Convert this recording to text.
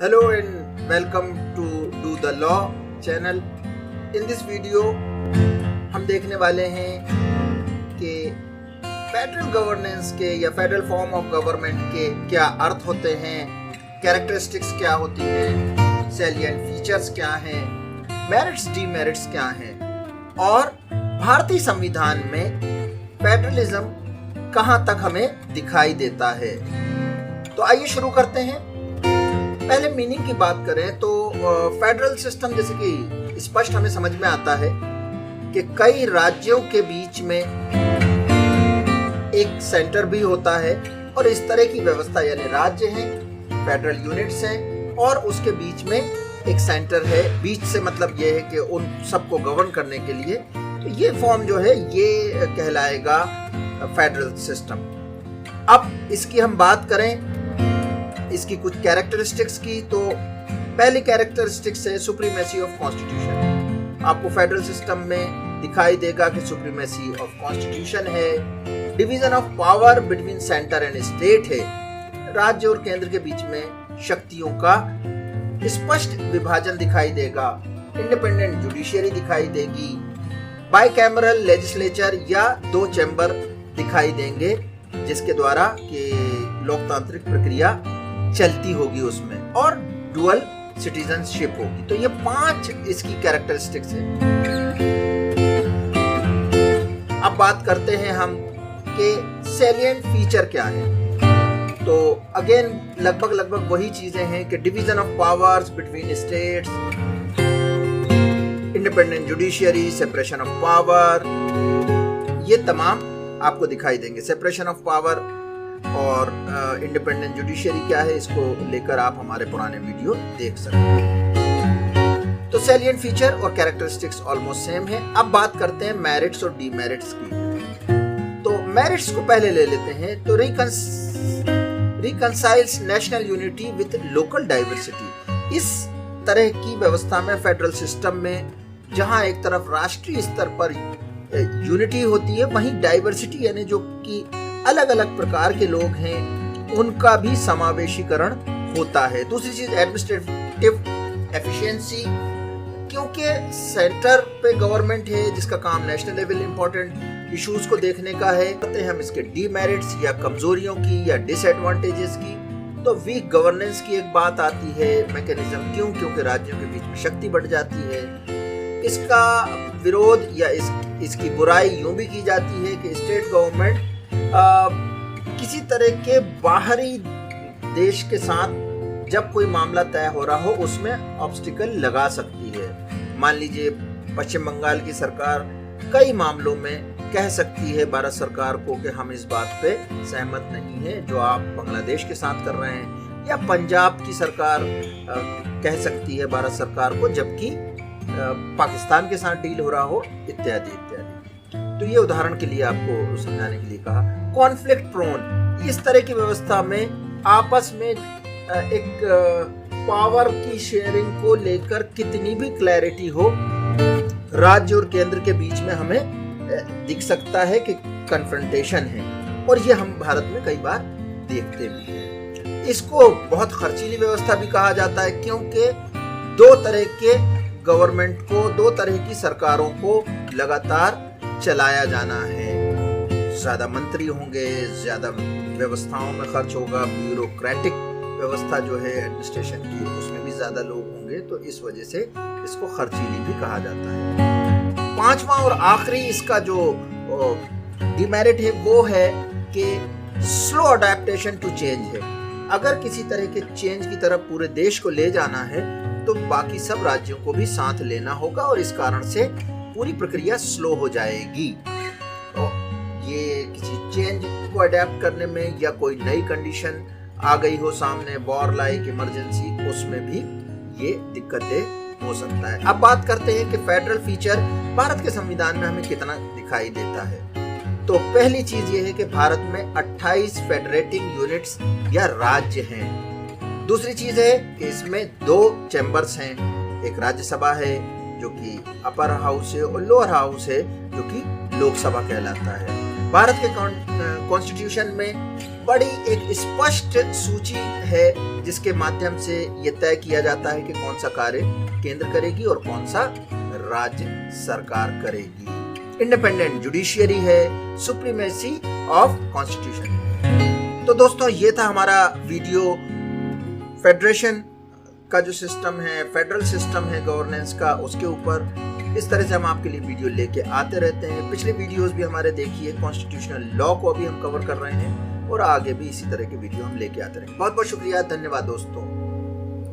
Hello and welcome to Do the Law channel. In this video हम देखने वाले हैं कि फेडरल गवर्नेंस के या फेडरल फॉर्म ऑफ गवर्नमेंट के क्या अर्थ होते हैं, कैरेक्टरिस्टिक्स क्या होती हैं, सैलिएंट फीचर्स क्या हैं, मेरिट्स डीमेरिट्स क्या हैं और भारतीय संविधान में फेडरलिज्म कहाँ तक हमें दिखाई देता है। तो आइए शुरू करते हैं। पहले मीनिंग की बात करें तो फेडरल सिस्टम जैसे कि स्पष्ट हमें समझ में आता है कि कई राज्यों के बीच में एक सेंटर भी होता है और इस तरह की व्यवस्था, यानी राज्य हैं, फेडरल यूनिट्स हैं और उसके बीच में एक सेंटर है। बीच से मतलब ये है कि उन सबको गवर्न करने के लिए, तो ये फॉर्म जो है ये कहलाएगा फेडरल सिस्टम। अब इसकी हम बात करें इसकी कुछ कैरेक्टरिस्टिक्स की, तो पहली कैरेक्टरिस्टिक्स है सुप्रीमेसी ऑफ कॉन्स्टिट्यूशन। आपको फेडरल सिस्टम में दिखाई देगा कि सुप्रीमेसी ऑफ कॉन्स्टिट्यूशन है, division of power between centre and state है, राज्य और केंद्र के बीच में शक्तियों का स्पष्ट विभाजन दिखाई देगा, इंडिपेंडेंट जुडिशियरी दिखाई देगी, बाइकैमरल लेजिस्लेचर या दो चैम्बर दिखाई देंगे जिसके द्वारा कि लोकतांत्रिक प्रक्रिया चलती होगी उसमें, और डुअल सिटीजनशिप होगी। तो ये 5 इसकी कैरेक्टरिस्टिक्स है। अब बात करते हैं हम कि सैलिएंट फीचर क्या है। तो अगेन लगभग वही चीजें हैं कि division of powers between states, independent judiciary, separation of power, ये तमाम आपको दिखाई देंगे। सेपरेशन ऑफ पावर और इंडिपेंडेंट जुडिशियरी क्या है, इसको लेकर आप हमारे पुराने वीडियो देख सकते हैं। तो सैलिएंट फीचर और कैरेक्टरिस्टिक्स ऑलमोस्ट सेम है। अब बात करते हैं मेरिट्स और डीमेरिट्स की। तो मेरिट्स को पहले ले लेते हैं। तो reconciles national unity with local diversity. इस तरह की व्यवस्था में फेडरल सिस्टम में जहां एक तरफ राष्ट्रीय स्तर पर यूनिटी होती है, वहीं डाइवर्सिटी यानी जो कि अलग अलग प्रकार के लोग हैं उनका भी समावेशीकरण होता है। दूसरी चीज एडमिनिस्ट्रेटिव एफिशिएंसी, क्योंकि सेंटर पे गवर्नमेंट है जिसका काम नेशनल लेवल इंपॉर्टेंट इश्यूज को देखने का है। करते हैं हम इसके डीमेरिट्स या कमजोरियों की या डिसएडवांटेजेस की। तो वीक गवर्नेंस की एक बात आती है, मैकेनिज्म क्यों? क्योंकि राज्यों के बीच में शक्ति बढ़ जाती है। इसका विरोध या इसकी बुराई यूं भी की जाती है कि स्टेट गवर्नमेंट किसी तरह के बाहरी देश के साथ जब कोई मामला तय हो रहा हो उसमें ऑब्स्टिकल लगा सकती है। मान लीजिए पश्चिम बंगाल की सरकार कई मामलों में कह सकती है भारत सरकार को कि हम इस बात पे सहमत नहीं है जो आप बांग्लादेश के साथ कर रहे हैं, या पंजाब की सरकार कह सकती है भारत सरकार को जबकि पाकिस्तान के साथ डील हो रहा हो, इत्यादि इत्यादि। तो ये उदाहरण के लिए आपको समझाने के लिए कहा। कॉन्फ्लिक्ट प्रोन, इस तरह की व्यवस्था में आपस में एक पावर की शेयरिंग को लेकर कितनी भी क्लैरिटी हो, राज्य और केंद्र के बीच में हमें दिख सकता है कि कन्फ्रंटेशन है, और ये हम भारत में कई बार देखते भी हैं। इसको बहुत खर्चीली व्यवस्था भी कहा जाता है, क्योंकि दो तरह के गवर्नमेंट को, दो तरह की सरकारों को लगातार चलाया जाना है। ज्यादा मंत्री होंगे, ज्यादा व्यवस्थाओं में खर्च होगा, ब्यूरोक्रेटिक व्यवस्था जो है एडमिनिस्ट्रेशन की उसमें भी ज्यादा लोग होंगे, तो इस वजह से इसको खर्चीली भी कहा जाता है। पांचवा और आखिरी इसका जो डिमेरिट है वो है कि स्लो अडेप्टेशन टू चेंज है। अगर किसी तरह के चेंज की तरफ पूरे देश को ले जाना है तो बाकी सब राज्यों को भी साथ लेना होगा, और इस कारण से पूरी प्रक्रिया स्लो हो जाएगी। तो ये किसी चेंज को अडेप्ट करने में या कोई नई कंडीशन आ गई हो सामने, वॉर लाइक इमरजेंसी, उसमें भी ये दिक्कतें हो सकता है। अब बात करते हैं कि फेडरल फीचर भारत के संविधान में हमें कितना दिखाई देता है। तो पहली चीज ये है कि भारत में 28 फेडरेटिंग यूनिट्स या राज्य हैं। दूसरी चीज है कि इसमें 2 चैम्बर्स हैं, एक राज्यसभा है जो कि अपर हाउस है और लोअर हाउस है जो कि लोकसभा कहलाता है। भारत के कॉन्स्टिट्यूशन में बड़ी एक स्पष्ट सूची है जिसके माध्यम से ये तय किया जाता है कि कौन सा कार्य केंद्र करेगी और कौन सा राज्य सरकार करेगी। इंडिपेंडेंट जुडिशियरी है, सुप्रीमेसी ऑफ कॉन्स्टिट्यूशन। तो दोस्तों ये था हमारा वीडियो फेडरेशन का जो सिस्टम है, फेडरल सिस्टम है गवर्नेंस का, उसके ऊपर। इस तरह से हम आपके लिए वीडियो लेके आते रहते हैं। पिछले वीडियोस भी हमारे देखिए, कॉन्स्टिट्यूशनल लॉ को अभी हम कवर कर रहे हैं और आगे भी इसी तरह के वीडियो हम लेके आते रहेंगे। बहुत बहुत शुक्रिया, धन्यवाद दोस्तों।